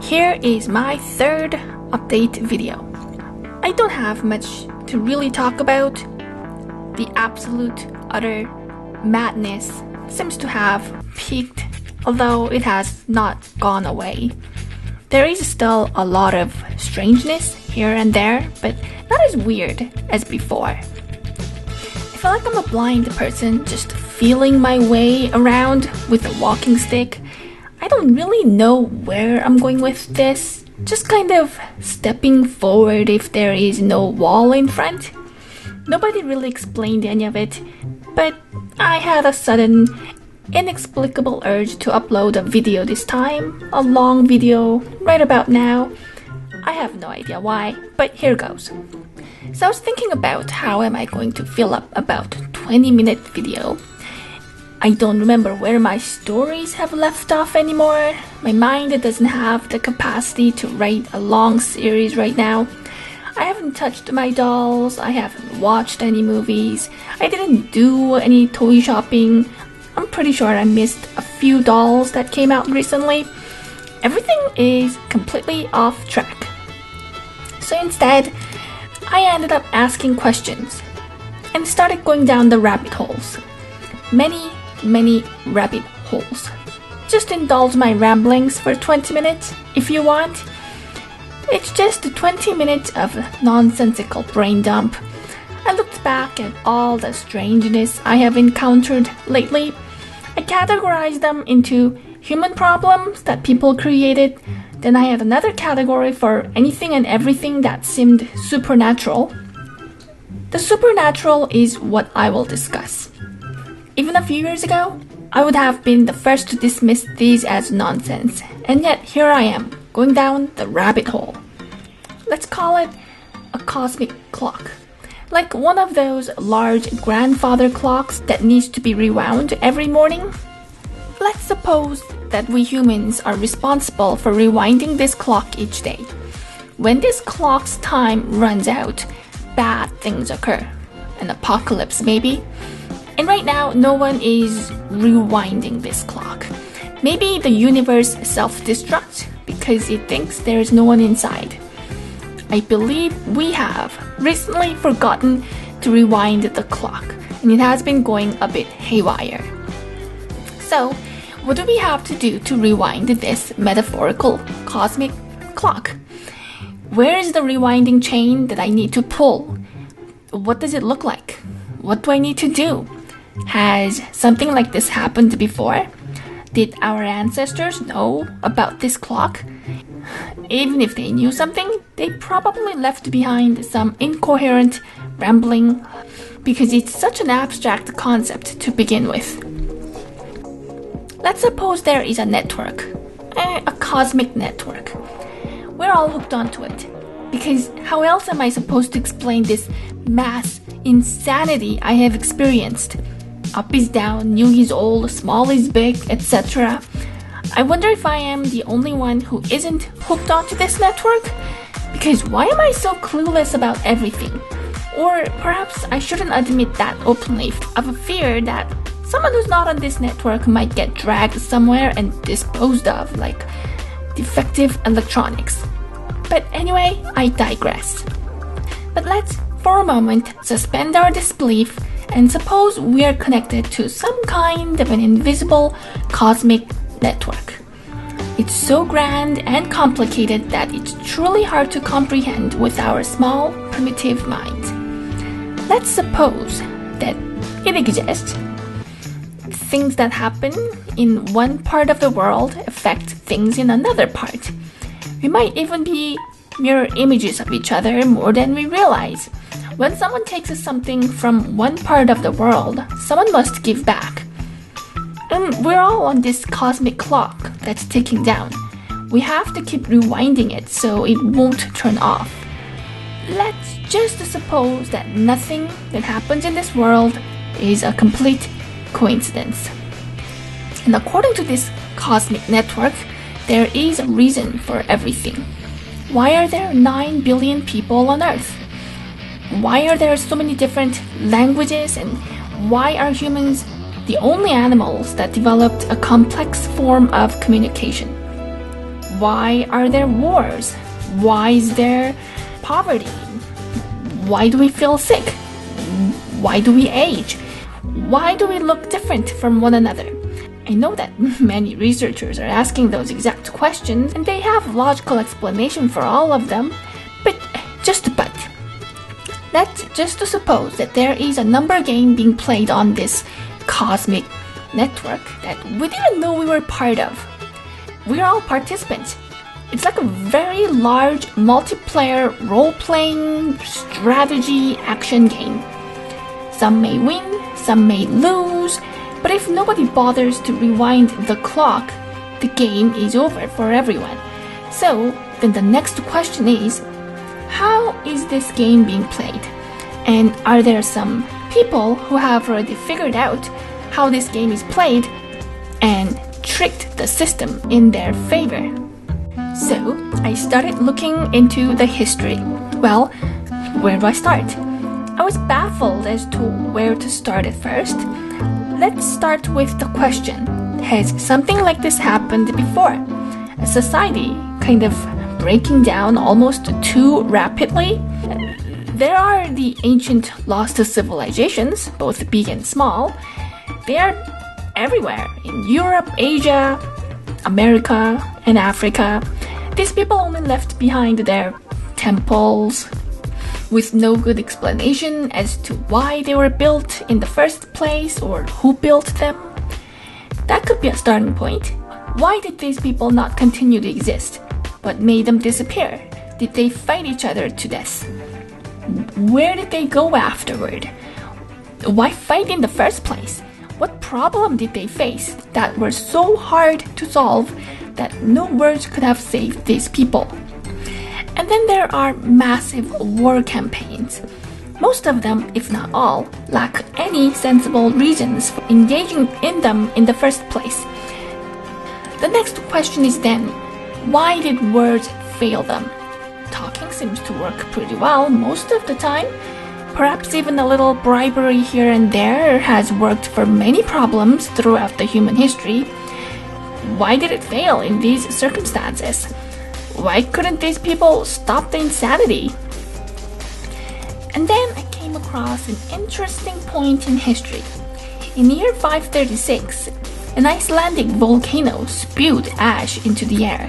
here is my third update video. I don't have much to really talk about. The absolute utter madness seems to have peaked, although it has not gone away. There is still a lot of strangeness here and there, but not as weird as before. I feel like I'm a blind person just feeling my way around with a walking stick. I don't really know where I'm going with this, just kind of stepping forward if there is no wall in front. Nobody really explained any of it, but I had a sudden, inexplicable urge to upload a video this time, a long video right about now. I have no idea why, but here goes. So I was thinking about how am I going to fill up about 20-minute video. I don't remember where my stories have left off anymore. My mind doesn't have the capacity to write a long series right now. I haven't touched my dolls, I haven't watched any movies, I didn't do any toy shopping. I'm pretty sure I missed a few dolls that came out recently. Everything is completely off track. So instead, I ended up asking questions and started going down the rabbit holes. Many rabbit holes. Just indulge my ramblings for 20 minutes if you want. It's just 20 minutes of nonsensical brain dump. I looked back at all the strangeness I have encountered lately. I categorized them into human problems that people created. Then I had another category for anything and everything that seemed supernatural. The supernatural is what I will discuss. Even a few years ago, I would have been the first to dismiss these as nonsense, and yet here I am, going down the rabbit hole. Let's call it a cosmic clock. Like one of those large grandfather clocks that needs to be rewound every morning. Let's suppose that we humans are responsible for rewinding this clock each day. When this clock's time runs out, bad things occur. An apocalypse maybe. And right now, no one is rewinding this clock. Maybe the universe self-destructs because it thinks there's no one inside. I believe we have recently forgotten to rewind the clock, and it has been going a bit haywire. So, what do we have to do to rewind this metaphorical cosmic clock? Where is the rewinding chain that I need to pull? What does it look like? What do I need to do? Has something like this happened before? Did our ancestors know about this clock? Even if they knew something, they probably left behind some incoherent rambling because it's such an abstract concept to begin with. Let's suppose there is a network, a cosmic network. We're all hooked onto it because how else am I supposed to explain this mass insanity I have experienced? Up is down, new is old, small is big, etc. I wonder if I am the only one who isn't hooked onto this network? Because why am I so clueless about everything? Or perhaps I shouldn't admit that openly of a fear that someone who's not on this network might get dragged somewhere and disposed of like defective electronics. But anyway, I digress. But let's, for a moment, suspend our disbelief and suppose we are connected to some kind of an invisible cosmic network. It's so grand and complicated that it's truly hard to comprehend with our small, primitive minds. Let's suppose that it exists. Things that happen in one part of the world affect things in another part. We might even be mirror images of each other more than we realize. When someone takes something from one part of the world, someone must give back. And we're all on this cosmic clock that's ticking down. We have to keep rewinding it so it won't turn off. Let's just suppose that nothing that happens in this world is a complete coincidence. And according to this cosmic network, there is a reason for everything. Why are there 9 billion people on Earth? Why are there so many different languages, and why are humans the only animals that developed a complex form of communication? Why are there wars? Why is there poverty? Why do we feel sick? Why do we age? Why do we look different from one another? I know that many researchers are asking those exact questions, and they have logical explanation for all of them, but let's just to suppose that there is a number game being played on this cosmic network that we didn't know we were part of. We're all participants. It's like a very large multiplayer role-playing strategy action game. Some may win, some may lose, but if nobody bothers to rewind the clock, the game is over for everyone. So then the next question is, how is this game being played? And are there some people who have already figured out how this game is played and tricked the system in their favor? So I started looking into the history. Well, where do I start? I was baffled as to where to start at first. Let's start with the question, has something like this happened before? A society kind of breaking down almost too rapidly? There are the ancient lost civilizations, both big and small. They are everywhere, in Europe, Asia, America, and Africa. These people only left behind their temples with no good explanation as to why they were built in the first place or who built them. That could be a starting point. Why did these people not continue to exist? What made them disappear? Did they fight each other to death? Where did they go afterward? Why fight in the first place? What problem did they face that were so hard to solve that no words could have saved these people? And then there are massive war campaigns. Most of them, if not all, lack any sensible reasons for engaging in them in the first place. The next question is then, why did words fail them? Talking seems to work pretty well most of the time. Perhaps even a little bribery here and there has worked for many problems throughout the human history. Why did it fail in these circumstances? Why couldn't these people stop the insanity? And then I came across an interesting point in history. In year 536, an Icelandic volcano spewed ash into the air,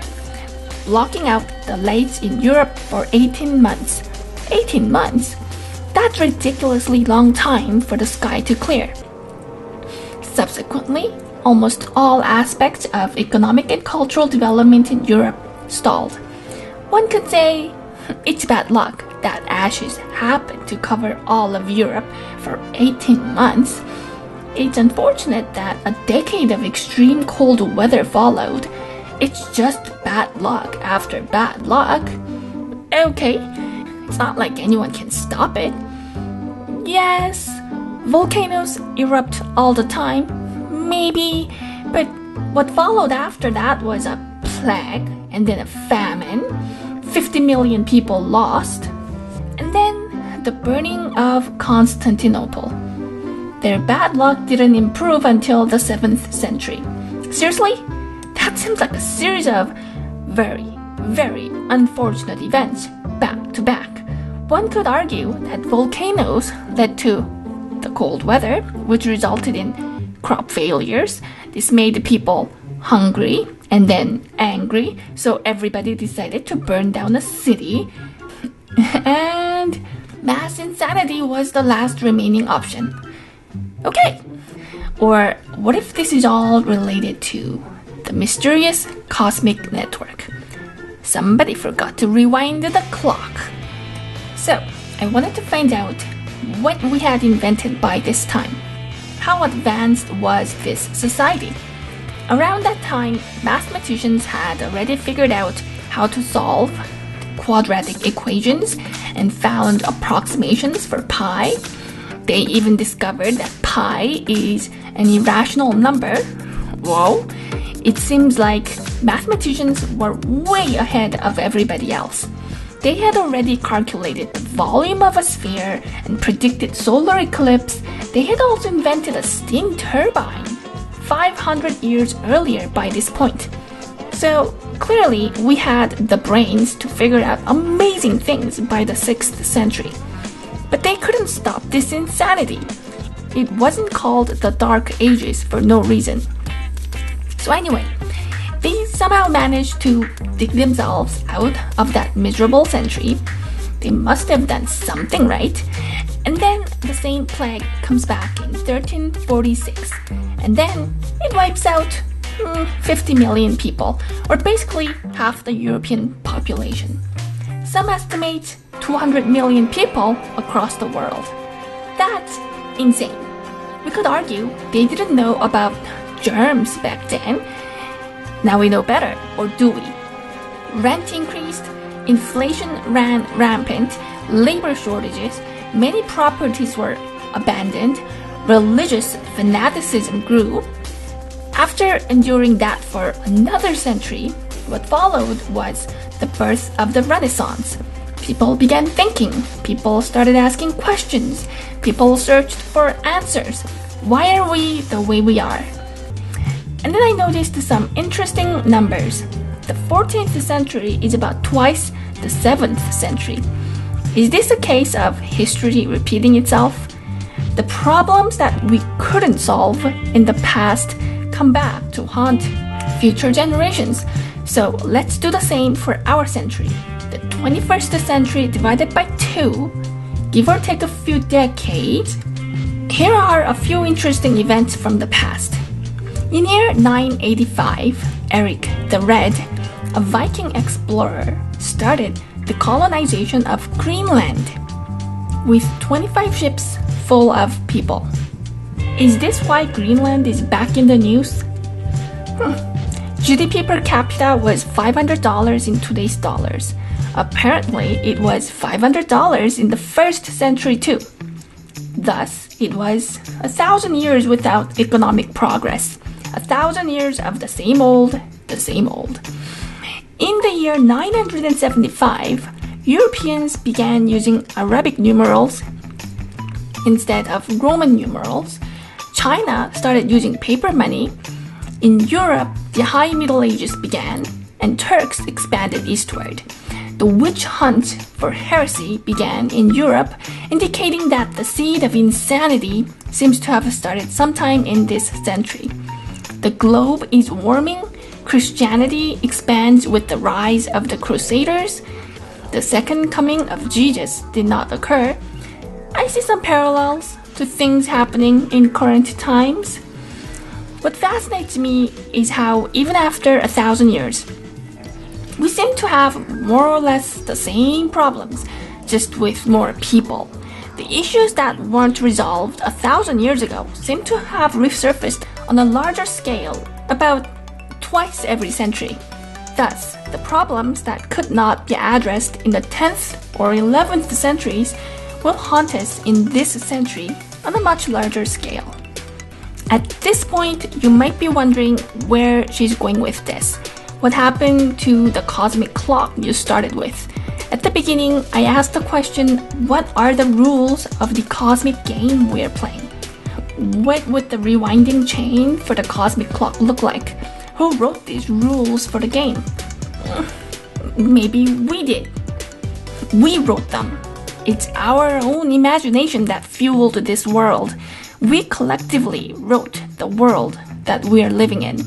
blocking out the lights in Europe for 18 months. 18 months? That's ridiculously long time for the sky to clear. Subsequently, almost all aspects of economic and cultural development in Europe stalled. One could say it's bad luck that ashes happened to cover all of Europe for 18 months. It's unfortunate that a decade of extreme cold weather followed. It's just bad luck after bad luck. Okay, it's not like anyone can stop it. Yes, volcanoes erupt all the time, maybe, but what followed after that was a plague and then a famine, 50 million people lost, and then the burning of Constantinople. Their bad luck didn't improve until the 7th century. Seriously? That seems like a series of very, very unfortunate events back to back. One could argue that volcanoes led to the cold weather, which resulted in crop failures. This made people hungry and then angry, so everybody decided to burn down a city. And mass insanity was the last remaining option. Okay, or what if this is all related to the mysterious cosmic network? Somebody forgot to rewind the clock. So, I wanted to find out what we had invented by this time. How advanced was this society? Around that time, mathematicians had already figured out how to solve quadratic equations and found approximations for pi. They even discovered that pi is an irrational number. Whoa! It seems like mathematicians were way ahead of everybody else. They had already calculated the volume of a sphere and predicted solar eclipse. They had also invented a steam turbine 500 years earlier by this point. So, Clearly, we had the brains to figure out amazing things by the 6th century. But they couldn't stop this insanity. It wasn't called the Dark Ages for no reason. So anyway, they somehow managed to dig themselves out of that miserable century. They must have done something right. And then the same plague comes back in 1346. And then it wipes out 50 million people, or basically half the European population. Some estimate 200 million people across the world. That's insane. We could argue they didn't know about germs back then. Now we know better, or do we? Rent increased, inflation ran rampant, labor shortages, many properties were abandoned, religious fanaticism grew. After enduring that for another century, what followed was the birth of the Renaissance. People began thinking, people started asking questions, people searched for answers. Why are we the way we are? And then I noticed some interesting numbers. The 14th century is about twice the 7th century. Is this a case of history repeating itself? The problems that we couldn't solve in the past come back to haunt future generations. So let's do the same for our century. The 21st century divided by 2, give or take a few decades. Here are a few interesting events from the past. In year 985, Eric the Red, a Viking explorer, started the colonization of Greenland with 25 ships full of people. Is this why Greenland is back in the news? GDP per capita was $500 in today's dollars. Apparently, it was $500 in the 1st century too. Thus, it was 1,000 years without economic progress. 1,000 years of the same old, the same old. In the year 975, Europeans began using Arabic numerals instead of Roman numerals. China started using paper money. In Europe, the High Middle Ages began, and Turks expanded eastward. The witch hunt for heresy began in Europe, indicating that the seed of insanity seems to have started sometime in this century. The globe is warming. Christianity expands with the rise of the Crusaders. The second coming of Jesus did not occur. I see some parallels to things happening in current times. What fascinates me is how even after 1,000 years, we seem to have more or less the same problems, just with more people. The issues that weren't resolved 1,000 years ago seem to have resurfaced on a larger scale about twice every century. Thus, the problems that could not be addressed in the 10th or 11th centuries will haunt us in this century on a much larger scale. At this point, you might be wondering where she's going with this. What happened to the cosmic clock you started with? At the beginning, I asked the question, what are the rules of the cosmic game we're playing? What would the rewinding chain for the cosmic clock look like? Who wrote these rules for the game? Maybe we did. We wrote them. It's our own imagination that fueled this world. We collectively wrote the world that we are living in.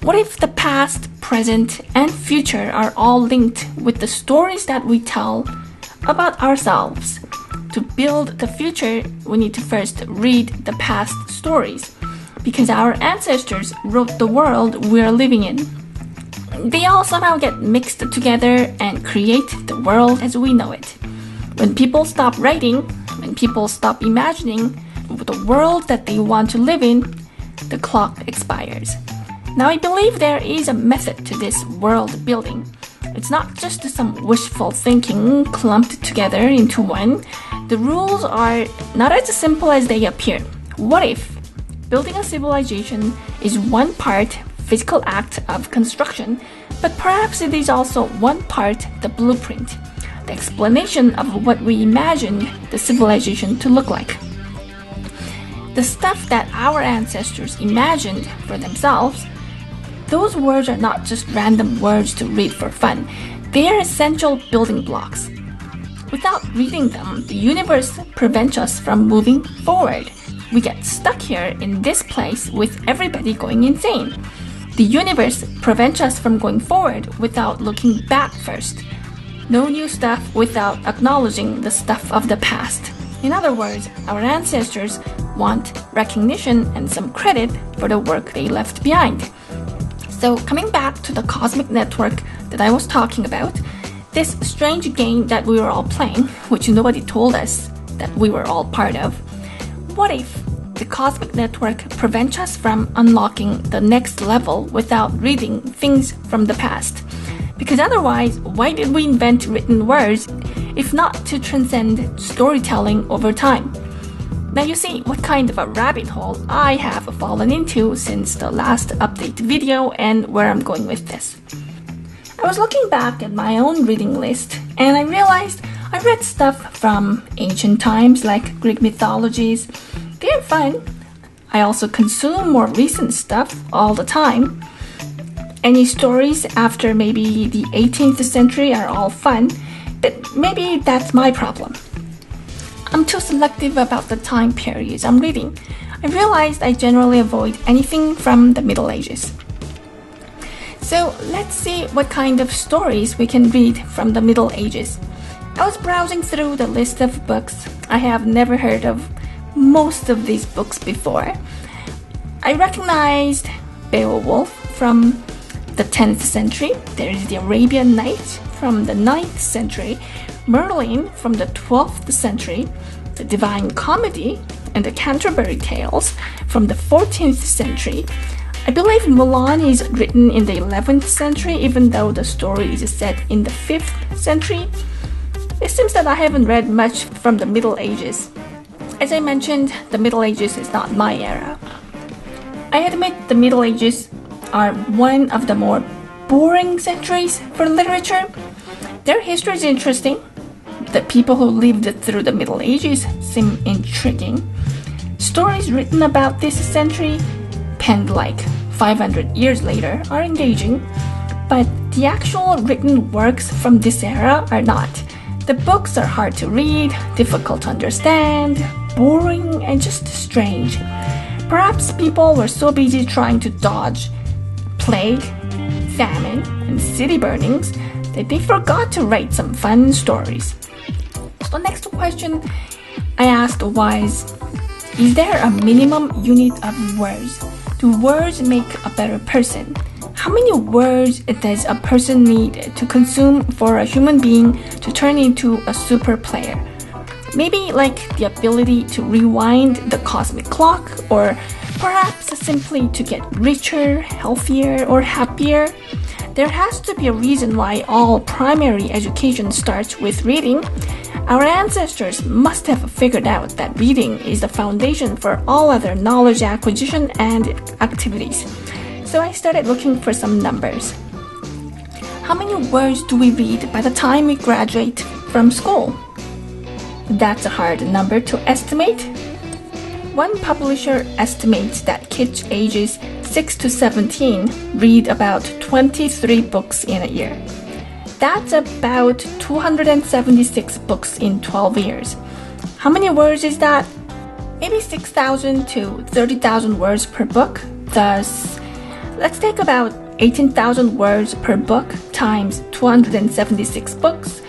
What if the past, present, and future are all linked with the stories that we tell about ourselves? To build the future, we need to first read the past stories, because our ancestors wrote the world we are living in. They all somehow get mixed together and create the world as we know it. When people stop writing, when people stop imagining the world that they want to live in, the clock expires. Now, I believe there is a method to this world building. It's not just some wishful thinking clumped together into one. The rules are not as simple as they appear. What if building a civilization is one part physical act of construction, but perhaps it is also one part the blueprint, the explanation of what we imagine the civilization to look like. The stuff that our ancestors imagined for themselves, those words are not just random words to read for fun. They are essential building blocks. Without reading them, the universe prevents us from moving forward. We get stuck here in this place with everybody going insane. The universe prevents us from going forward without looking back first. No new stuff without acknowledging the stuff of the past. In other words, our ancestors want recognition and some credit for the work they left behind. So coming back to the cosmic network that I was talking about, this strange game that we were all playing, which nobody told us that we were all part of, what if the cosmic network prevents us from unlocking the next level without reading things from the past? Because otherwise, why did we invent written words if not to transcend storytelling over time? Now you see what kind of a rabbit hole I have fallen into since the last update video and where I'm going with this. I was looking back at my own reading list and I realized I read stuff from ancient times like Greek mythologies. They're fun. I also consume more recent stuff all the time. Any stories after maybe the 18th century are all fun, but maybe that's my problem. I'm too selective about the time periods I'm reading. I realized I generally avoid anything from the Middle Ages. So let's see what kind of stories we can read from the Middle Ages. I was browsing through the list of books. I have never heard of most of these books before. I recognized Beowulf from the 10th century. There is the Arabian Nights from the 9th century, Merlin from the 12th century, the Divine Comedy and the Canterbury Tales from the 14th century. I believe Mulan is written in the 11th century, even though the story is set in the 5th century. It seems that I haven't read much from the Middle Ages. As I mentioned, the Middle Ages is not my era. I admit the Middle Ages are one of the more boring centuries for literature. Their history is interesting. The people who lived through the Middle Ages seem intriguing. Stories written about this century, penned like 500 years later, are engaging, but the actual written works from this era are not. The books are hard to read, difficult to understand, boring, and just strange. Perhaps people were so busy trying to dodge plague, famine, and city burnings that they forgot to write some fun stories. So the next question I asked was, is there a minimum unit of words? Do words make a better person? How many words does a person need to consume for a human being to turn into a super player? Maybe like the ability to rewind the cosmic clock, or perhaps simply to get richer, healthier, or happier. There has to be a reason why all primary education starts with reading. Our ancestors must have figured out that reading is the foundation for all other knowledge acquisition and activities. So I started looking for some numbers. How many words do we read by the time we graduate from school? That's a hard number to estimate. One publisher estimates that kids ages 6 to 17 read about 23 books in a year. That's about 276 books in 12 years. How many words is that? Maybe 6,000 to 30,000 words per book. Thus, let's take about 18,000 words per book times 276 books.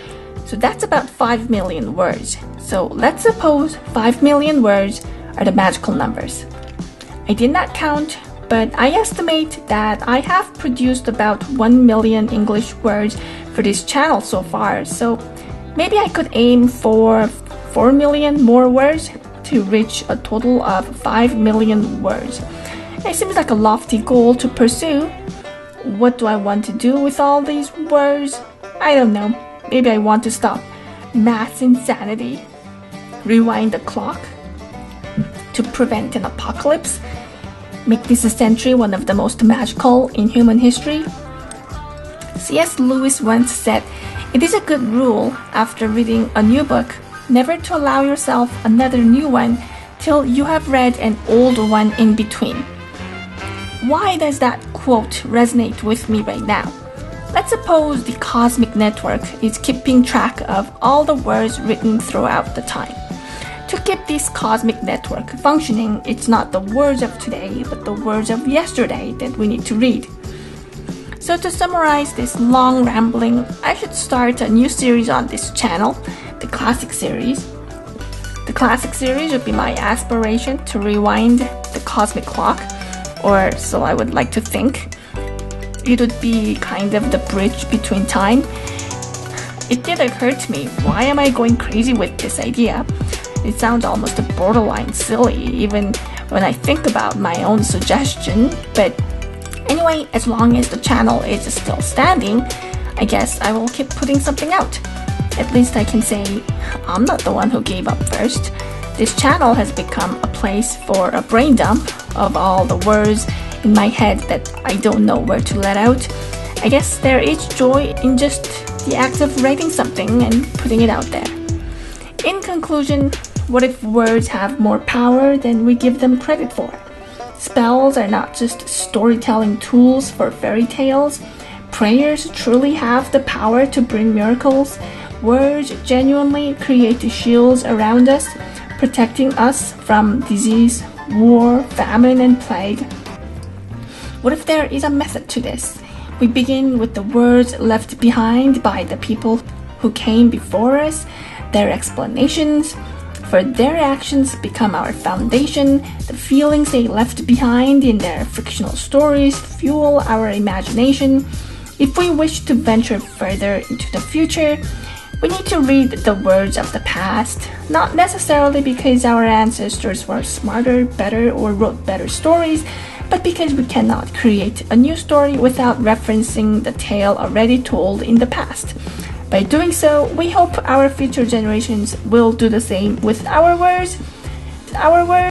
So that's about 5 million words. So let's suppose 5 million words are the magical numbers. I did not count, but I estimate that I have produced about 1 million English words for this channel so far. So maybe I could aim for 4 million more words to reach a total of 5 million words. It seems like a lofty goal to pursue. What do I want to do with all these words? I don't know. Maybe I want to stop mass insanity, rewind the clock to prevent an apocalypse, make this century one of the most magical in human history. C.S. Lewis once said, "It is a good rule after reading a new book never to allow yourself another new one till you have read an old one in between." Why does that quote resonate with me right now. Let's suppose the cosmic network is keeping track of all the words written throughout the time. To keep this cosmic network functioning, it's not the words of today, but the words of yesterday that we need to read. So to summarize this long rambling, I should start a new series on this channel, the classic series. The classic series would be my aspiration to rewind the cosmic clock, or so I would like to think. It would be kind of the bridge between time. It did occur to me, why am I going crazy with this idea? It sounds almost borderline silly, even when I think about my own suggestion. But anyway, as long as the channel is still standing, I guess I will keep putting something out. At least I can say I'm not the one who gave up first. This channel has become a place for a brain dump of all the words in my head that I don't know where to let out. I guess there is joy in just the act of writing something and putting it out there. In conclusion, what if words have more power than we give them credit for? Spells are not just storytelling tools for fairy tales. Prayers truly have the power to bring miracles. Words genuinely create shields around us, protecting us from disease, war, famine, and plague. What if there is a method to this? We begin with the words left behind by the people who came before us. Their explanations for their actions become our foundation. The feelings they left behind in their fictional stories fuel our imagination. If we wish to venture further into the future, we need to read the words of the past, not necessarily because our ancestors were smarter, better, or wrote better stories, but because we cannot create a new story without referencing the tale already told in the past. By doing so, we hope our future generations will do the same with our words. Our words